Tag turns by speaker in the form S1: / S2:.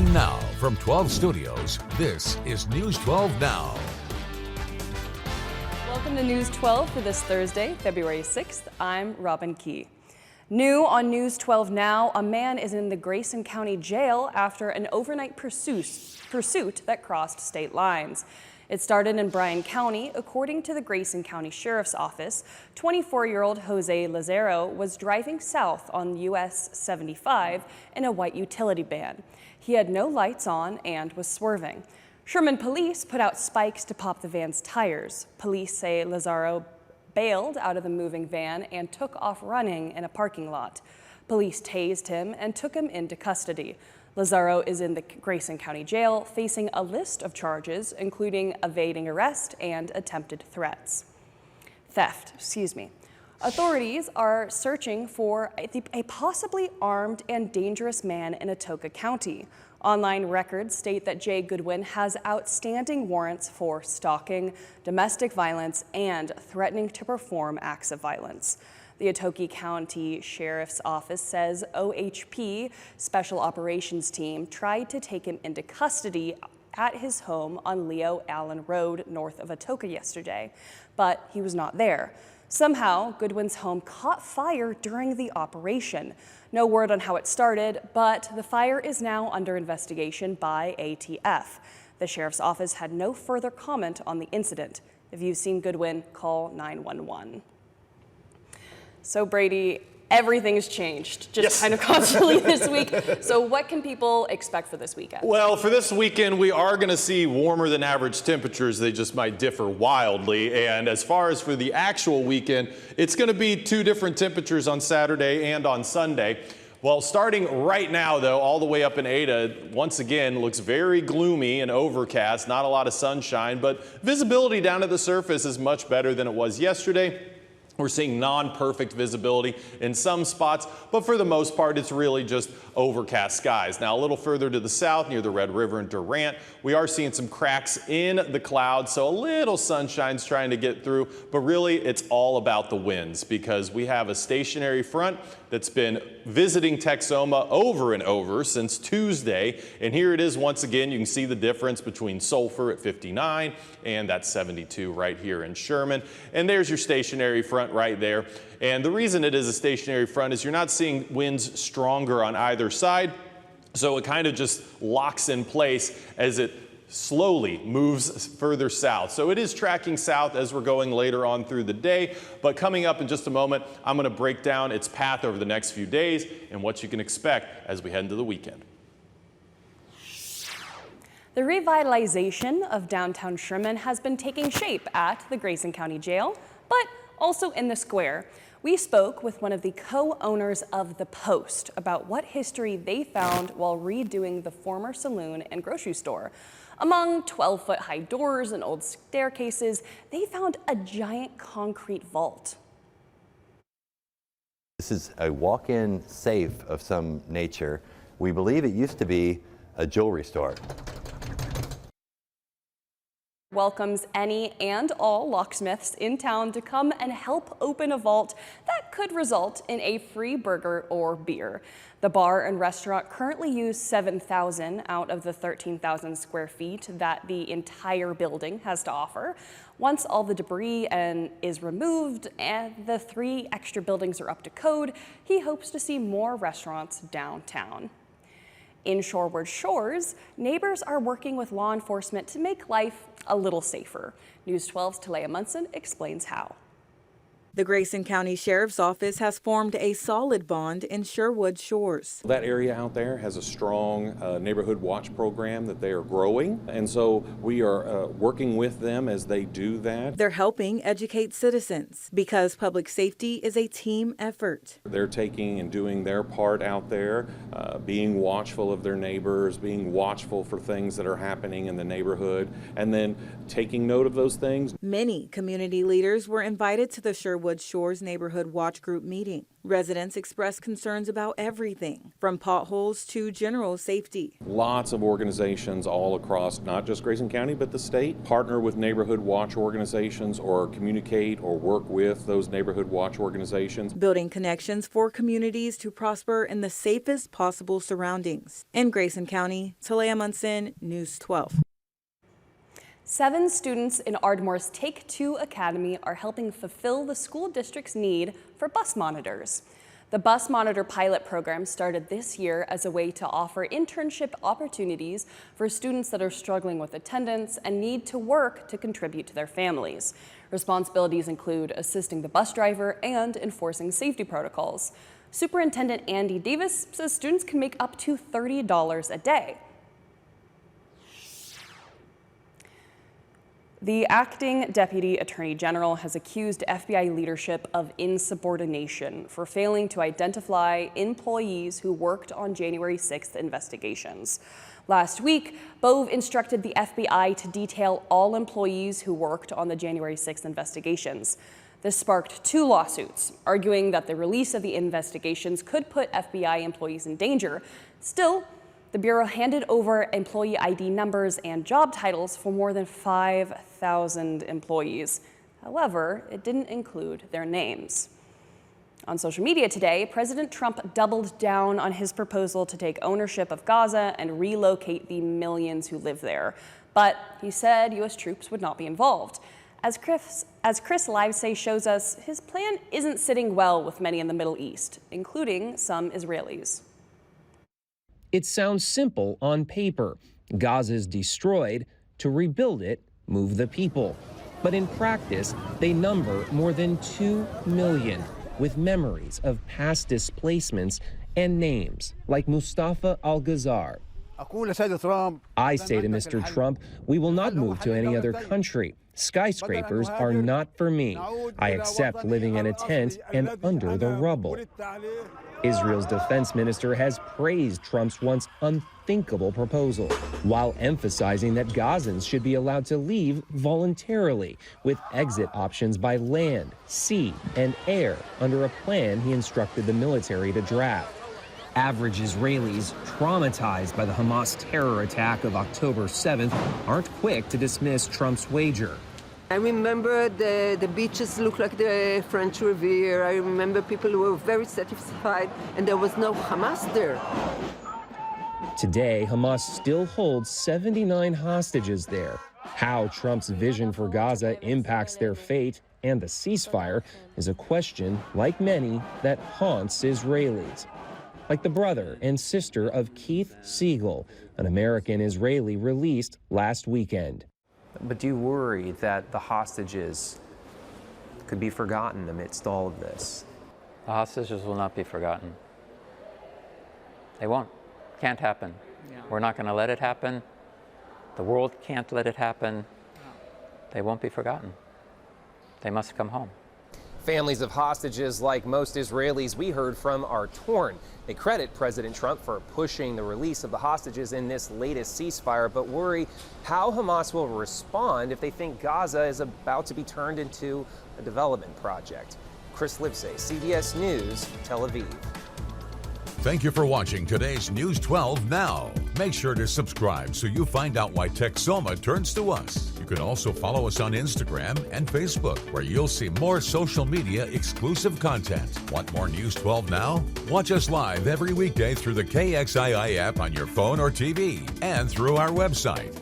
S1: And now, from 12 Studios, this is News 12 Now.
S2: Welcome to News 12 for this Thursday, February 6th. I'm Robin Key. New on News 12 Now, a man is in the Grayson County Jail after an overnight pursuit that crossed state lines. It started in Bryan County. According to the Grayson County Sheriff's Office, 24-year-old Jose Lazaro was driving south on US 75 in a white utility van. He had no lights on and was swerving. Sherman police put out spikes to pop the van's tires. Police say Lazaro bailed out of the moving van and took off running in a parking lot. Police tased him and took him into custody. Lazaro is in the Grayson County Jail facing a list of charges, including evading arrest and attempted theft. Authorities are searching for a possibly armed and dangerous man in Atoka County. Online records state that Jay Goodwin has outstanding warrants for stalking, domestic violence, and threatening to perform acts of violence. The Atoka County Sheriff's Office says OHP Special Operations Team tried to take him into custody at his home on Leo Allen Road north of Atoka yesterday, but he was not there. Somehow, Goodwin's home caught fire during the operation. No word on how it started, but the fire is now under investigation by ATF. The Sheriff's Office had no further comment on the incident. If you've seen Goodwin, call 911. So Brady, everything's changed kind of constantly this week. So what can people expect for this weekend?
S3: Well, for this weekend, we are going to see warmer than average temperatures. They just might differ wildly. And as far as for the actual weekend, it's going to be two different temperatures on Saturday and on Sunday. Well, starting right now, though, all the way up in Ada, once again, looks very gloomy and overcast, not a lot of sunshine, but visibility down at the surface is much better than it was yesterday. We're seeing non-perfect visibility in some spots, but for the most part, it's really just overcast skies. Now, a little further to the south near the Red River and Durant, we are seeing some cracks in the clouds, so a little sunshine's trying to get through, but really it's all about the winds because we have a stationary front that's been visiting Texoma over and over since Tuesday, and here it is once again. You can see the difference between Sulphur at 59 and that 72 right here in Sherman, and there's your stationary front right there. And the reason it is a stationary front is you're not seeing winds stronger on either side, so it kind of just locks in place as it slowly moves further south. So it is tracking south as we're going later on through the day, but coming up in just a moment, I'm going to break down its path over the next few days and what you can expect as we head into the weekend.
S2: The revitalization of downtown Sherman has been taking shape at the Grayson County Jail, but also in the square. We spoke with one of the co-owners of the Post about what history they found while redoing the former saloon and grocery store. Among 12-foot high doors and old staircases, they found a giant concrete vault.
S4: This is a walk-in safe of some nature. We believe it used to be a jewelry store.
S2: Welcomes any and all locksmiths in town to come and help open a vault that could result in a free burger or beer. The bar and restaurant currently use 7,000 out of the 13,000 square feet that the entire building has to offer. Once all the debris is removed and the 3 extra buildings are up to code, he hopes to see more restaurants downtown. In Shoreward Shores, neighbors are working with law enforcement to make life a little safer. News 12's Talea Munson explains how.
S5: The Grayson County Sheriff's Office has formed a solid bond in Sherwood Shores.
S6: That area out there has a strong neighborhood watch program that they are growing, and so we are working with them as they do that.
S5: They're helping educate citizens because public safety is a team effort.
S6: They're taking and doing their part out there, being watchful of their neighbors, being watchful for things that are happening in the neighborhood, and then taking note of those things.
S5: Many community leaders were invited to the Sherwood Sherwood Shores Neighborhood Watch Group meeting. Residents expressed concerns about everything, from potholes to general safety.
S6: Lots of organizations all across, not just Grayson County, but the state, partner with neighborhood watch organizations or communicate or work with those neighborhood watch organizations.
S5: Building connections for communities to prosper in the safest possible surroundings. In Grayson County, Talia Munson, News 12.
S2: 7 students in Ardmore's Take 2 Academy are helping fulfill the school district's need for bus monitors. The Bus Monitor pilot program started this year as a way to offer internship opportunities for students that are struggling with attendance and need to work to contribute to their families. Responsibilities include assisting the bus driver and enforcing safety protocols. Superintendent Andy Davis says students can make up to $30 a day. The acting Deputy Attorney General has accused FBI leadership of insubordination for failing to identify employees who worked on January 6th investigations. Last week, Bove instructed the FBI to detail all employees who worked on the January 6th investigations. This sparked 2 lawsuits, arguing that the release of the investigations could put FBI employees in danger. Still, the Bureau handed over employee ID numbers and job titles for more than 5,000 employees. However, it didn't include their names. On social media today, President Trump doubled down on his proposal to take ownership of Gaza and relocate the millions who live there. But he said U.S. troops would not be involved. As Chris Livesay shows us, his plan isn't sitting well with many in the Middle East, including some Israelis.
S7: It sounds simple on paper. Gaza is destroyed. To rebuild it, move the people. But in practice, they number more than 2 million, with memories of past displacements and names like Mustafa al-Ghazar. I say to Mr. Trump, we will not move to any other country. Skyscrapers are not for me. I accept living in a tent and under the rubble. Israel's defense minister has praised Trump's once unthinkable proposal, while emphasizing that Gazans should be allowed to leave voluntarily, with exit options by land, sea, and air under a plan he instructed the military to draft. Average Israelis traumatized by the Hamas terror attack of October 7th aren't quick to dismiss Trump's wager.
S8: I remember the beaches looked like the French Riviera. I remember people who were very satisfied, and there was no Hamas there.
S7: Today, Hamas still holds 79 hostages there. How Trump's vision for Gaza impacts their fate and the ceasefire is a question, like many, that haunts Israelis. Like the brother and sister of Keith Siegel, an American Israeli released last weekend.
S9: But do you worry that the hostages could be forgotten amidst all of this?
S10: The hostages will not be forgotten. They won't. Can't happen. Yeah. We're not going to let it happen. The world can't let it happen. No. They won't be forgotten. They must come home.
S9: Families of hostages, like most Israelis we heard from, are torn. They credit President Trump for pushing the release of the hostages in this latest ceasefire, but worry how Hamas will respond if they think Gaza is about to be turned into a development project. Chris Livesay, CBS News, Tel Aviv.
S1: Thank you for watching today's News 12 Now. Make sure to subscribe so you find out why Texoma turns to us. You can also follow us on Instagram and Facebook, where you'll see more social media exclusive content. Want more News 12 Now? Watch us live every weekday through the KXII app on your phone or TV and through our website.